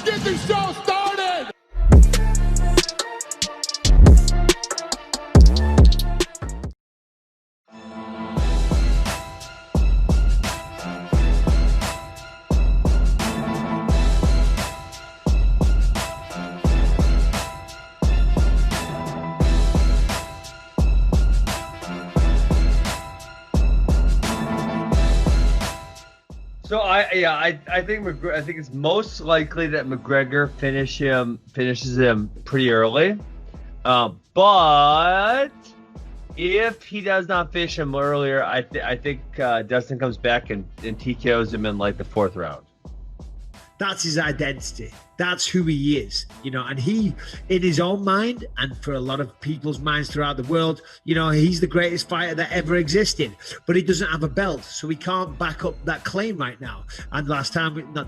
Let's get this show started! So I think it's most likely that McGregor finishes him pretty early, but if he does not finish him earlier, I think Dustin comes back and TKOs him in like the 4th round. That's his identity. That's who he is, and he, in his own mind, and for a lot of people's minds throughout the world, he's the greatest fighter that ever existed, but he doesn't have a belt, so he can't back up that claim right now. And not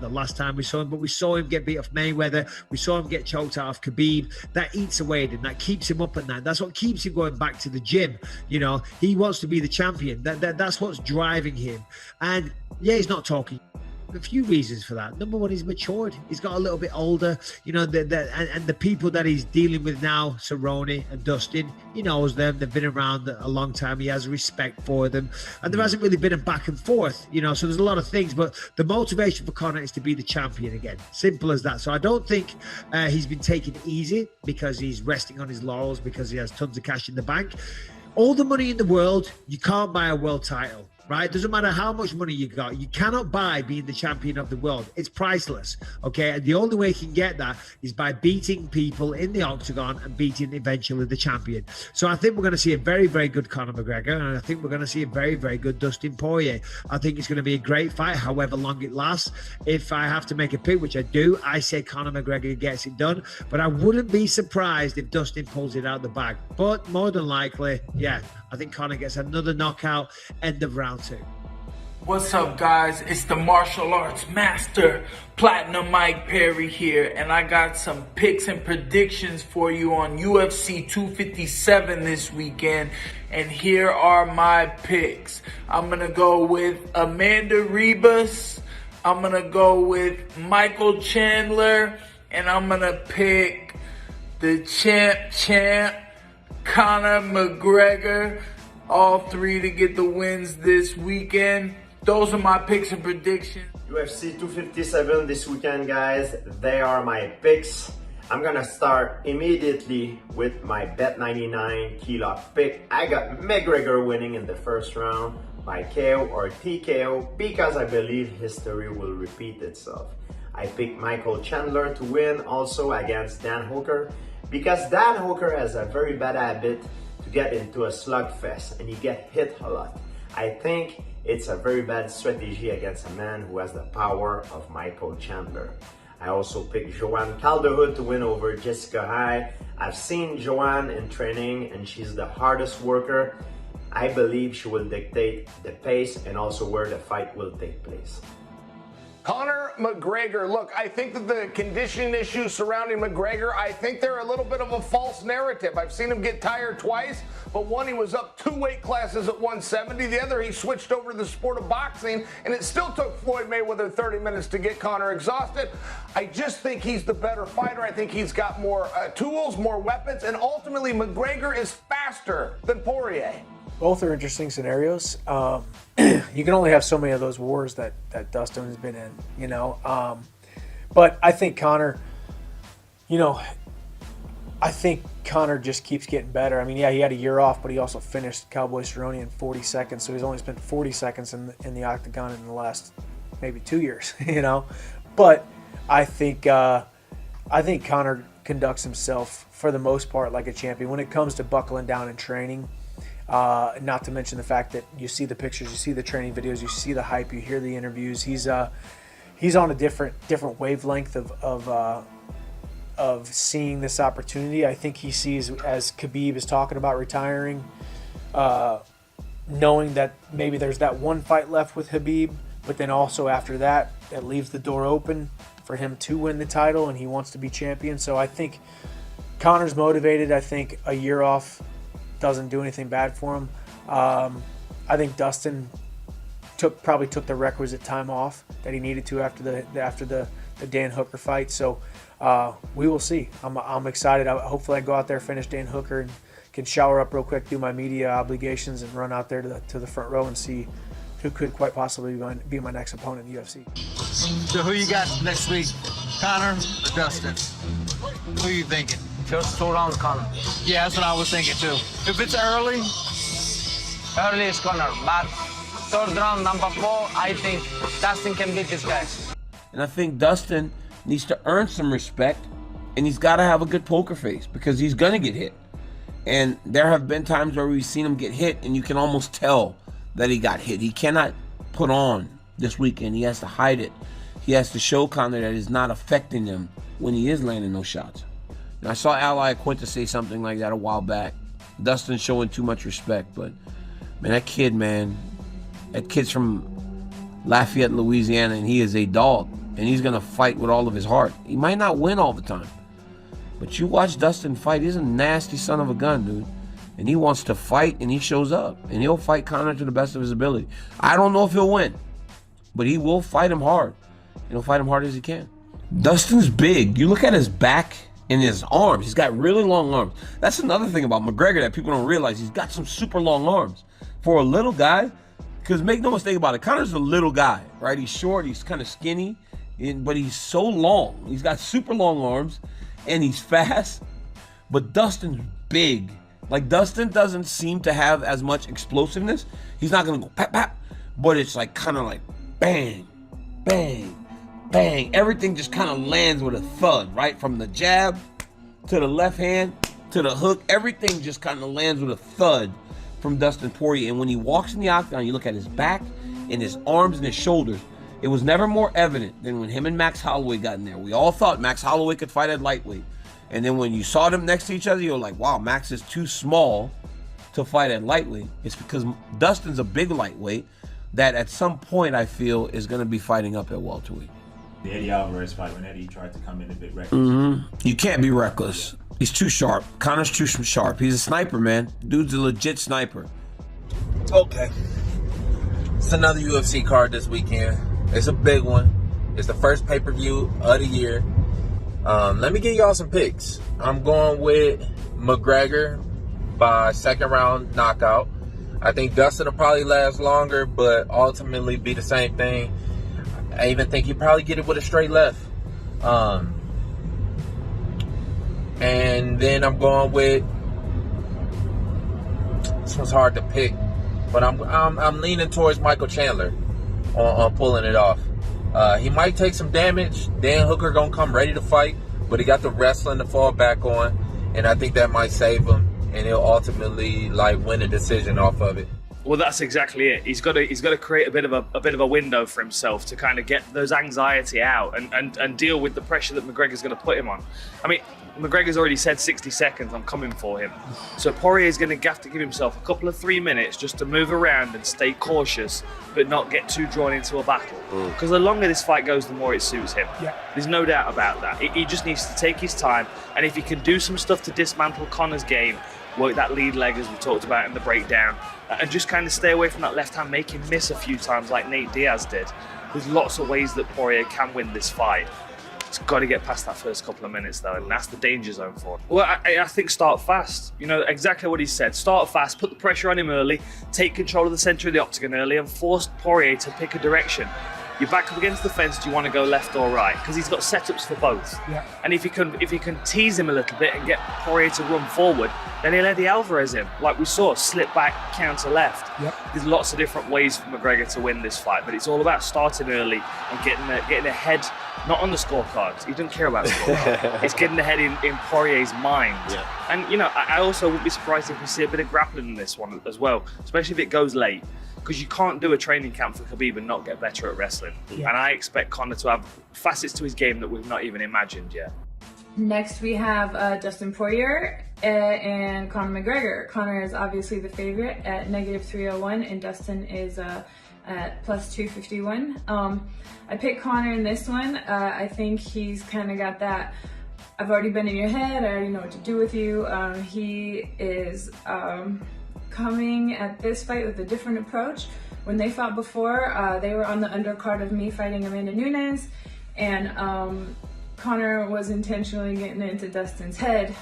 the last time we saw him, but we saw him get beat off Mayweather. We saw him get choked out of Khabib. That eats away at him. That keeps him up at night. That's what keeps him going back to the gym. He wants to be the champion. That's what's driving him. And yeah, he's not talking. A few reasons for that. Number one, he's matured. He's got a little bit older. And the people that he's dealing with now, Cerrone and Dustin, he knows them. They've been around a long time. He has respect for them. And there hasn't really been a back and forth, so there's a lot of things. But the motivation for Conor is to be the champion again. Simple as that. So I don't think he's been taken easy because he's resting on his laurels, because he has tons of cash in the bank. All the money in the world, you can't buy a world title. Right? Doesn't matter how much money you got. You cannot buy being the champion of the world. It's priceless. Okay. And the only way you can get that is by beating people in the octagon and beating eventually the champion. So I think we're going to see a very, very good Conor McGregor. And I think we're going to see a very, very good Dustin Poirier. I think it's going to be a great fight, however long it lasts. If I have to make a pick, which I do, I say Conor McGregor gets it done. But I wouldn't be surprised if Dustin pulls it out the bag. But more than likely, yeah, I think Conor gets another knockout, end of round 2. What's up, guys? It's the martial arts master, Platinum Mike Perry here, and I got some picks and predictions for you on UFC 257 this weekend, and here are my picks. I'm going to go with Amanda Ribas, I'm going to go with Michael Chandler, and I'm going to pick the champ, Conor McGregor, all 3 to get the wins this weekend. Those are my picks and predictions. UFC 257 this weekend, guys. They are my picks. I'm gonna start immediately with my Bet99 key lock pick. I got McGregor winning in the 1st round by KO or TKO because I believe history will repeat itself. I picked Michael Chandler to win also against Dan Hooker, because Dan Hooker has a very bad habit to get into a slugfest and he get hit a lot. I think it's a very bad strategy against a man who has the power of Michael Chandler. I also picked Joanne Calderwood to win over Jessica High. I've seen Joanne in training and she's the hardest worker. I believe she will dictate the pace and also where the fight will take place. Conor McGregor, look, I think that the conditioning issues surrounding McGregor, I think they're a little bit of a false narrative. I've seen him get tired twice, but one, he was up 2 weight classes at 170. The other, he switched over to the sport of boxing, and it still took Floyd Mayweather 30 minutes to get Conor exhausted. I just think he's the better fighter. I think he's got more tools, more weapons, and ultimately McGregor is faster than Poirier. Both are interesting scenarios. You can only have so many of those wars that Dustin has been in, But I think Conor, just keeps getting better. I mean, yeah, he had a year off, but he also finished Cowboy Cerrone in 40 seconds. So he's only spent 40 seconds in the octagon in the last maybe 2 years, But I think Conor conducts himself for the most part like a champion when it comes to buckling down and training. Not to mention the fact that you see the pictures, you see the training videos, you see the hype, you hear the interviews. He's on a different wavelength of seeing this opportunity. I think he sees, as Khabib is talking about retiring, knowing that maybe there's that one fight left with Khabib, but then also after that, that leaves the door open for him to win the title, and he wants to be champion. So I think Conor's motivated. I think a year off doesn't do anything bad for him. I think Dustin probably took the requisite time off that he needed to after the Dan Hooker fight. So we will see. I'm excited. Hopefully I go out there, finish Dan Hooker, and can shower up real quick, do my media obligations, and run out there to the front row and see who could quite possibly be my next opponent in the UFC. So who you got next week, Conor or Dustin? Who are you thinking? Just 2 rounds, Conor. Yeah, that's what I was thinking too. If it's early Early is Conor, but 3rd round, number 4, I think Dustin can beat this guy. And I think Dustin needs to earn some respect, and he's got to have a good poker face because he's going to get hit. And there have been times where we've seen him get hit, and you can almost tell that he got hit. He cannot put on this weekend. He has to hide it. He has to show Conor that it's not affecting him when he is landing those shots. And I saw Ally Quinta say something like that a while back. Dustin's showing too much respect, but man, that kid's from Lafayette, Louisiana, and he is a dog, and he's gonna fight with all of his heart. He might not win all the time, but you watch Dustin fight. He's a nasty son of a gun, dude. And he wants to fight, and he shows up. And he'll fight Conor to the best of his ability. I don't know if he'll win, but he will fight him hard. And he'll fight him hard as he can. Dustin's big. You look at his back and his arms. He's got really long arms. That's another thing about McGregor that people don't realize. He's got some super long arms. For a little guy, because make no mistake about it, Conor's a little guy, right? He's short, he's kind of skinny, but he's so long. He's got super long arms, and he's fast. But Dustin's big. Like, Dustin doesn't seem to have as much explosiveness. He's not going to go pap, pap, but it's like kind of like bang, bang, bang. Everything just kind of lands with a thud, right? From the jab to the left hand to the hook, everything just kind of lands with a thud from Dustin Poirier. And when he walks in the octagon, you look at his back and his arms and his shoulders. It was never more evident than when him and Max Holloway got in there. We all thought Max Holloway could fight at lightweight. And then when you saw them next to each other, you were like, wow, Max is too small to fight at lightweight. It's because Dustin's a big lightweight that at some point I feel is going to be fighting up at welterweight. The Eddie Alvarez fight, when Eddie tried to come in a bit reckless. You can't be reckless. He's too sharp. Conor's too sharp. He's a sniper, man. Dude's a legit sniper. Okay. It's another UFC card this weekend. It's a big one. It's the first pay-per-view of the year. Let me give y'all some picks. I'm going with McGregor by 2nd round knockout. I think Dustin will probably last longer, but ultimately be the same thing. I even think he'll probably get it with a straight left. And then I'm going with, this one's hard to pick, but I'm leaning towards Michael Chandler on pulling it off. He might take some damage. Dan Hooker gonna come ready to fight, but he got the wrestling to fall back on, and I think that might save him, and he'll ultimately win a decision off of it. Well, that's exactly it. He's got to create a bit of a window for himself to kind of get those anxiety out and deal with the pressure that McGregor's going to put him on. I mean, McGregor's already said 60 seconds, I'm coming for him. So Poirier's going to have to give himself a couple of 3 minutes just to move around and stay cautious, but not get too drawn into a battle. Because the longer this fight goes, the more it suits him. Yeah. There's no doubt about that. He just needs to take his time, and if he can do some stuff to dismantle Conor's game, work that lead leg as we talked about in the breakdown, and just kind of stay away from that left hand, make him miss a few times like Nate Diaz did. There's lots of ways that Poirier can win this fight. He's got to get past that first couple of minutes though, and that's the danger zone for him. Well, I think start fast. You know, exactly what he said. Start fast, put the pressure on him early, take control of the center of the octagon early, and force Poirier to pick a direction. You're back up against the fence, do you want to go left or right? Because he's got setups for both. Yeah. And if you can tease him a little bit and get Poirier to run forward, then he'll Eddie Alvarez him. Like we saw, slip back, counter left. Yep. There's lots of different ways for McGregor to win this fight, but it's all about starting early and getting ahead, not on the scorecards. He doesn't care about the scorecard. It's getting ahead in Poirier's mind. Yeah. And, you know, I also wouldn't be surprised if we see a bit of grappling in this one as well, especially if it goes late. Because you can't do a training camp for Khabib and not get better at wrestling. Yeah. And I expect Conor to have facets to his game that we've not even imagined yet. Next we have Dustin Poirier and Conor McGregor. Conor is obviously the favorite at -301 and Dustin is at +251. I picked Conor in this one. I think he's kind of got that, I've already been in your head, I already know what to do with you. He is coming at this fight with a different approach. When they fought before, they were on the undercard of me fighting Amanda Nunes, and Conor was intentionally getting into Dustin's head.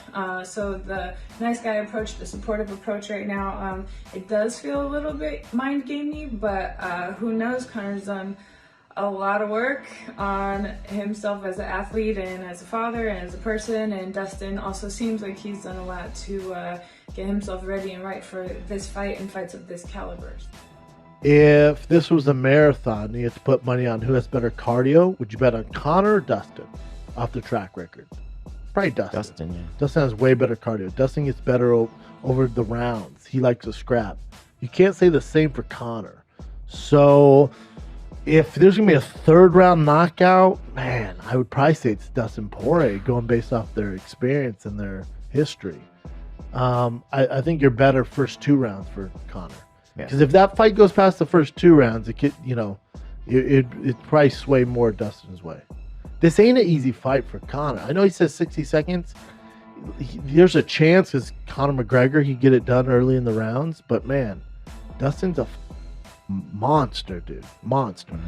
So the nice guy approach, the supportive approach right now, it does feel a little bit mind gamey, but who knows? Conor's done a lot of work on himself as an athlete and as a father and as a person, and Dustin also seems like he's done a lot to get himself ready and right for this fight and fights of this caliber. If this was a marathon, you have to put money on who has better cardio. Would you bet on Conor or Dustin off the track record? Probably Dustin. Dustin, yeah. Dustin has way better cardio. Dustin gets better over the rounds. He likes to scrap. You can't say the same for Conor. So if there's going to be a third round knockout, man, I would probably say it's Dustin Poirier, going based off their experience and their history. I think you're better first 2 rounds for Conor. Because if that fight goes past the first 2 rounds, it could, it probably sway more Dustin's way. This ain't an easy fight for Conor. I know he says 60 seconds. There's a chance because Conor McGregor, he get it done early in the rounds. But man, Dustin's a monster, dude. Monster.